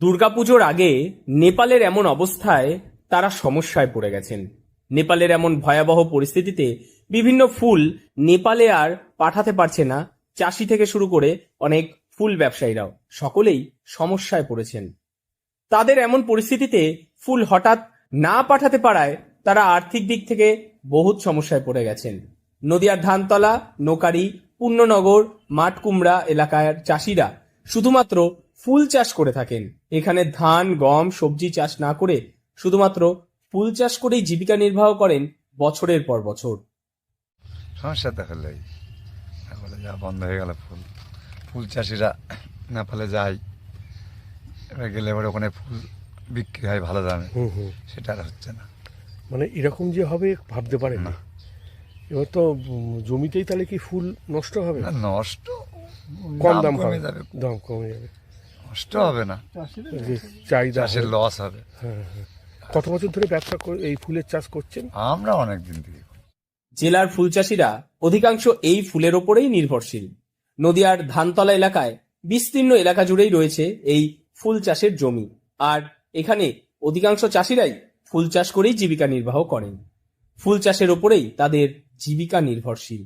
দুর্গাপুজোর আগে নেপালের এমন অবস্থায় তারা সমস্যায় পড়ে গেছেন। নেপালের এমন ভয়াবহ পরিস্থিতিতে বিভিন্ন ফুল নেপালে আর পাঠাতে পারছে না চাষি থেকে শুরু করে অনেক ফুল ব্যবসায়ীরাও সকলেই সমস্যায় পড়েছেন। তাদের এমন পরিস্থিতিতে ফুল হঠাৎ না পাঠাতে পারায় তারা আর্থিক দিক থেকে বহুত সমস্যায় পড়ে গেছেন। নদিয়ার ধানতলা, নোকারি, পূর্ণনগর, মাঠকুমড়া এলাকার চাষিরা শুধুমাত্র ফুল চাষ করে থাকেন। এখানে ধান, গম, সবজি চাষ না করে শুধুমাত্র ফুল চাষ করেই জীবিকা নির্বাহ করেন বছরের পর বছর। সমস্যা দেখালে নেপালে যা বন্ধ হয়ে গেল, ফুল চাষিরা নেপালে যায়, এবার গেলে এবার ওখানে ফুল বিক্রি হয় ভালো দামে, সেটা আর হচ্ছে না। মানে এরকম যে হবে ভাবতে পারে না। এবার তো জমিতেই তাহলে কি ফুল নষ্ট হবে? না, নষ্ট কম দাম কমে যাবে, দাম কমে যাবে, নষ্ট হবে না, চাহিদা চাষের লস হবে। কত বছর ধরে ব্যবসা এই ফুলের চাষ করছেন? আমরা অনেক দিন থেকে। জেলার ফুল চাষিরা অধিকাংশ এই ফুলের ওপরেই নির্ভরশীল। নদিয়ার ধানতলা এলাকায় বিস্তীর্ণ এলাকা জুড়েই রয়েছে এই ফুল চাষের জমি, আর এখানে অধিকাংশ চাষিরাই ফুল চাষ করেই জীবিকা নির্বাহ করেন। ফুল চাষের ওপরেই তাদের জীবিকা নির্ভরশীল।